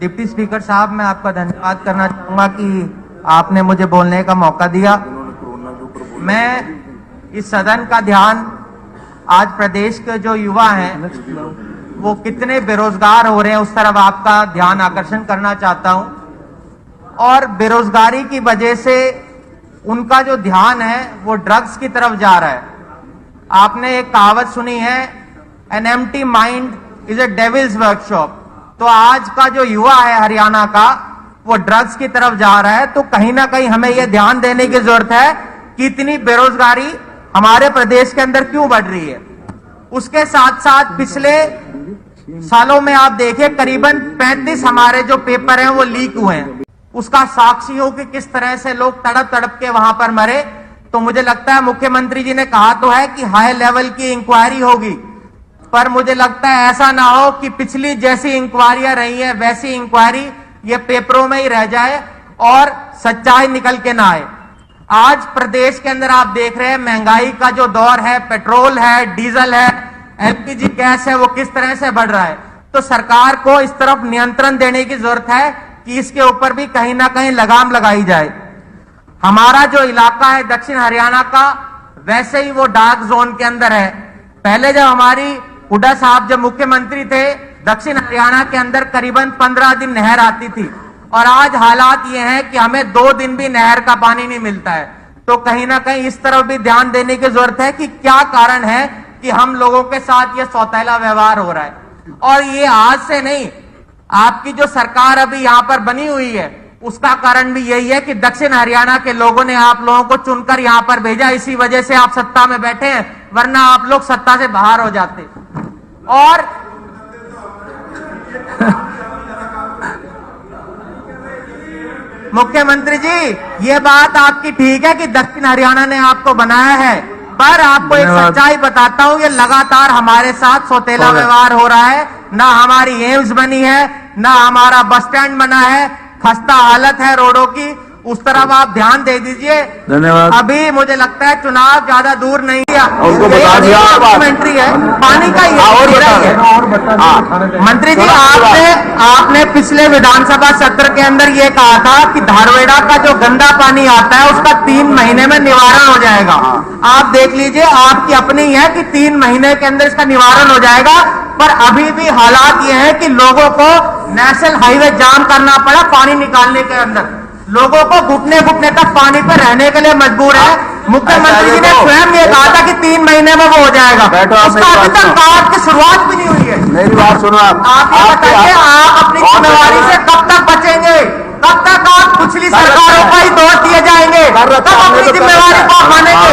Deputy speaker साहब, मैं आपका धन्यवाद करना चाहूंगा कि आपने मुझे बोलने का मौका दिया। मैं इस सदन का ध्यान आज प्रदेश के जो युवा हैं वो कितने बेरोजगार हो रहे हैं उस तरफ आपका ध्यान आकर्षण करना चाहता हूं। और बेरोजगारी की वजह से उनका जो ध्यान है वो ड्रग्स की तरफ जा रहा है। आपने एक कहावत सुनी है, an empty mind is a devils workshop. तो आज का जो युवा है हरियाणा का वो ड्रग्स की तरफ जा रहा है। तो कहीं ना कहीं हमें यह ध्यान देने की जरूरत है कि इतनी बेरोजगारी हमारे प्रदेश के अंदर क्यों बढ़ रही है। उसके साथ साथ पिछले सालों में आप देखिए करीबन 35 हमारे जो पेपर हैं वो लीक हुए हैं। उसका साक्षी हो कि किस तरह से लोग तड़प तड़प के वहां पर मरे। तो मुझे लगता है मुख्यमंत्री जी ने कहा तो है कि हाई लेवल की इंक्वायरी होगी, पर मुझे लगता है ऐसा ना हो कि पिछली जैसी इंक्वायरियां रही है वैसी इंक्वायरी ये पेपरों में ही रह जाए और सच्चाई निकल के ना आए। आज प्रदेश के अंदर आप देख रहे हैं महंगाई का जो दौर है, पेट्रोल है, डीजल है, एलपीजी गैस है, वो किस तरह से बढ़ रहा है। तो सरकार को इस तरफ नियंत्रण देने की जरूरत है कि इसके ऊपर भी कहीं ना कहीं लगाम लगाई जाए। हमारा जो इलाका है दक्षिण हरियाणा का, वैसे ही वो डार्क जोन के अंदर है। पहले जब हमारी हुड्डा साहब जब मुख्यमंत्री थे, दक्षिण हरियाणा के अंदर करीबन 15 दिन नहर आती थी और आज हालात ये हैं कि हमें 2 दिन भी नहर का पानी नहीं मिलता है। तो कहीं ना कहीं इस तरफ भी ध्यान देने की जरूरत है कि क्या कारण है कि हम लोगों के साथ ये सौतेला व्यवहार हो रहा है। और ये आज से नहीं, आपकी जो सरकार अभी यहां पर बनी हुई है उसका कारण भी यही है कि दक्षिण हरियाणा के लोगों ने आप लोगों को चुनकर यहां पर भेजा। इसी वजह से आप सत्ता में बैठे हैं, वरना आप लोग सत्ता से बाहर हो जाते। और मुख्यमंत्री जी, ये बात आपकी ठीक है कि दक्षिण हरियाणा ने आपको बनाया है, पर आपको एक सच्चाई बताता हूं, ये लगातार हमारे साथ सौतेला व्यवहार हो रहा है। ना हमारी एम्स बनी है, ना हमारा बस स्टैंड बना है, खस्ता हालत है रोडों की। उस तरफ आप ध्यान दे दीजिए। धन्यवाद। अभी मुझे लगता है चुनाव ज्यादा दूर नहीं है, डॉक्यूमेंट्री है पानी का मंत्री जी, आपने पिछले विधानसभा सत्र के अंदर ये कहा था कि धारवेड़ा का जो गंदा पानी आता है उसका 3 महीने में निवारण हो जाएगा। आप देख लीजिए, आपकी अपनी है कि 3 महीने के अंदर इसका निवारण हो जाएगा, पर अभी भी हालात ये है कि लोगों को नेशनल हाईवे जाम करना पड़ा पानी निकालने के अंदर। लोगों को घुटने घुटने तक पानी पर रहने के लिए मजबूर है। मुख्यमंत्री जी ने स्वयं ये कहा था कि 3 महीने में वो हो जाएगा, उसका अभी तक काम की शुरुआत भी नहीं हुई है। मेरी बात सुनो, आप ये बताइए, आप अपनी जिम्मेवारी से कब तक बचेंगे? कब तक आप पिछली सरकारों का ही दोष दिए जाएंगे? कब अपनी जिम्मेवारी को मानेंगे?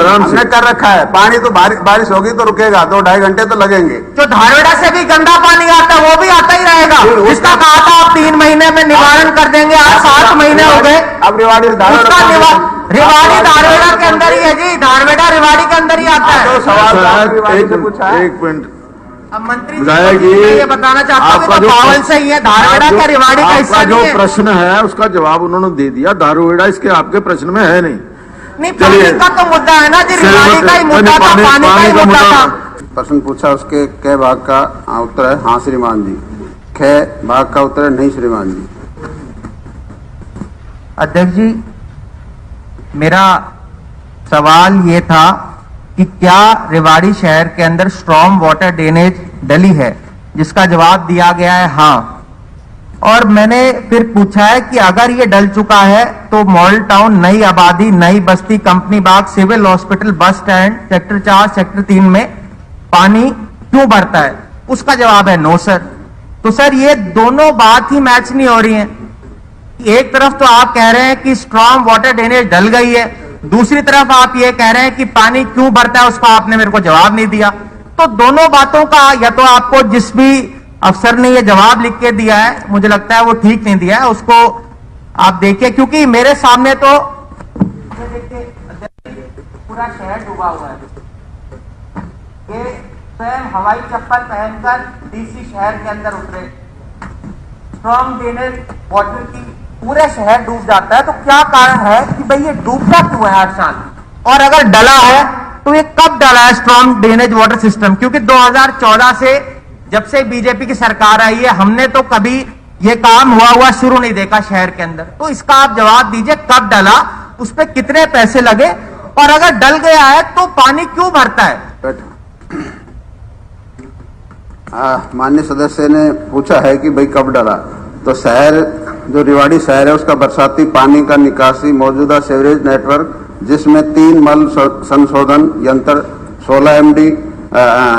हमने कर रखा है। पानी तो बारिश होगी तो रुकेगा, 2-2.5 घंटे तो लगेंगे। जो धारवेड़ा से भी गंदा पानी आता है वो भी आता ही रहेगा। जिसका कहा था आप 3 महीने में निवारण कर देंगे, आज 7 महीने हो गए। अब रिवाड़ी धारवेड़ा के अंदर ही है जी, धारवेड़ा रिवाड़ी के अंदर ही आता है। एक मिनट, अब मंत्री जी ये बताना चाहता हूँ कि पावन से ही है, धारवेड़ा क्या रिवाड़ी का हिस्सा नहीं है? जो प्रश्न है उसका जवाब उन्होंने दे दिया। धारवेड़ा इसके आपके प्रश्न में है नहीं। पानी का तो मुद्दा है ना जी, रिवाड़ी का ही मुद्दा था, पानी का ही मुद्दा था। प्रश्न पूछा, उसके कै भाग का उत्तर है हाँ श्रीमान जी, कै भाग का उत्तर है नहीं श्रीमान जी। अध्यक्ष जी, मेरा सवाल ये था कि क्या रेवाड़ी शहर के अंदर स्ट्रॉम वाटर ड्रेनेज डली है, जिसका जवाब दिया गया है हाँ। और मैंने फिर पूछा है कि अगर ये डल चुका है तो मॉडल टाउन, नई आबादी, नई बस्ती, कंपनी बाग, civil hospital, bus stand, sector 4, sector 3 में पानी क्यों बढ़ता है? उसका जवाब है नो सर। तो सर ये दोनों बात ही मैच नहीं हो रही है। एक तरफ तो आप कह रहे हैं कि स्ट्रॉन्ग वाटर ड्रेनेज डल गई है, दूसरी तरफ आप ये कह रहे हैं कि पानी क्यों बढ़ता है, उसका आपने मेरे को जवाब नहीं दिया। तो दोनों बातों का या तो आपको जिस भी अफसर ने ये जवाब लिख के दिया है, मुझे लगता है वो ठीक नहीं दिया है, उसको आप देखिए। क्योंकि मेरे सामने तो पूरा शहर डूबा हुआ है। ये स्वयं हवाई चप्पल पहनकर डीसी शहर के अंदर उतरे, स्ट्रॉन्ग ड्रेनेज वाटर की पूरे शहर डूब जाता है। तो क्या कारण है कि भाई ये डूबता क्यों है हर साल? और अगर डला है तो ये कब डला है स्ट्रॉन्ग ड्रेनेज वाटर सिस्टम? क्योंकि 2014 से जब से बीजेपी की सरकार आई है हमने तो कभी ये काम हुआ शुरू नहीं देखा शहर के अंदर। तो इसका आप जवाब दीजिए, कब डला, उस पे कितने पैसे लगे, और अगर डल गया है तो पानी क्यों भरता है? माननीय सदस्य ने पूछा है कि भाई कब डला, तो शहर जो रेवाड़ी शहर है उसका बरसाती पानी का निकासी मौजूदा सीवरेज नेटवर्क, जिसमें 3 मल संशोधन यंत्र 16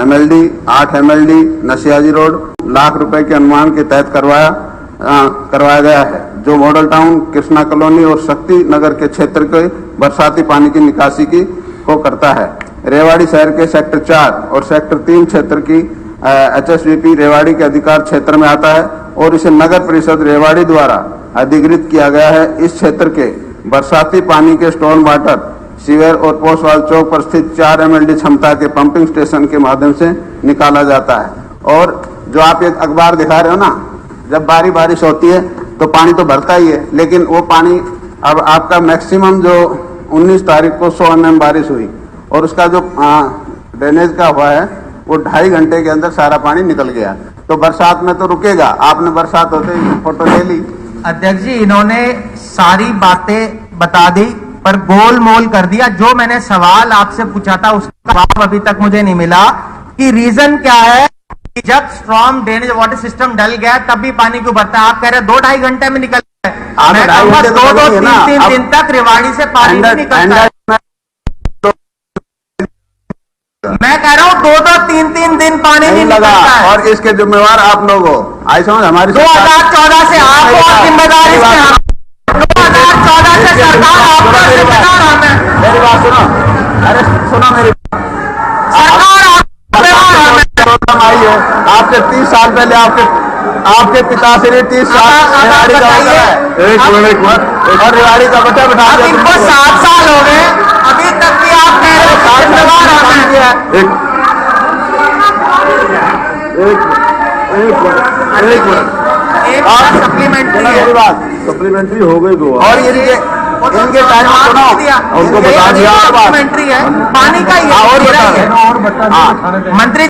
MLD 8 MLD नशियाजी रोड लाख रुपए के अनुमान के तहत करवाया गया है, जो मॉडल टाउन कृष्णा कॉलोनी और शक्ति नगर के क्षेत्र के बरसाती पानी की निकासी को करता है। रेवाड़ी शहर के सेक्टर 4 और सेक्टर 3 क्षेत्र की HSVP रेवाड़ी के अधिकार क्षेत्र में आता है और इसे नगर परिषद रेवाड़ी द्वारा अधिकृत किया गया है। इस क्षेत्र के बरसाती पानी के स्टॉर्म वाटर सीवर और पोस्टवाल चौक पर स्थित 4 MLD क्षमता के पंपिंग स्टेशन के माध्यम से निकाला जाता है। और जो आप एक अखबार दिखा रहे हो ना, जब बारिश होती है तो पानी तो भरता ही है, लेकिन वो पानी अब आपका मैक्सिमम जो 19 तारीख को 100 mm बारिश हुई और उसका जो ड्रेनेज का हुआ है वो 2.5 घंटे के अंदर सारा पानी निकल गया। तो बरसात में तो रुकेगा, आपने बरसात होते ही फोटो ले ली। अध्यक्ष जी, इन्होंने सारी बातें बता दी पर गोल मोल कर दिया। जो मैंने सवाल आपसे पूछा था उसका जवाब अभी तक मुझे नहीं मिला कि रीजन क्या है कि जब स्ट्रॉन्ग ड्रेनेज वाटर सिस्टम डल गया तब भी पानी क्यों भरता है? आप कह रहे 2-2.5 घंटे में निकल गया। मैं कहूंगा 2-2-3 दिन तक रेवाड़ी से पानी नहीं निकलता है। मैं कह रहा हूँ 2-2-3 दिन पानी नहीं निकलता है। और इसके जिम्मेवार आप लोग हो। आई समझ हमारी 2014 से आप और जिम्मेदारी से हम, 2014 से सरकार आपका जिम्मेदार हम है। मेरी बात सुनो, अरे सुनो मेरी सरकार आई है। आपसे 30 साल पहले आपके पिताश्री 30 साल रेवाड़ी का बचा है। एक मिनट और रेवाड़ी का बचा बिठा अब इनको 7 साल हो गए, अभी तक भी आप कह रहे हो जिम्मेदार हम है। एक मिनट सप्लीमेंट्री है। मेरी बात सप्लीमेंट्री हो गई 2 और इनके टाइम उनको बता दिया सप्लीमेंट्री है, पानी का ये और मंत्री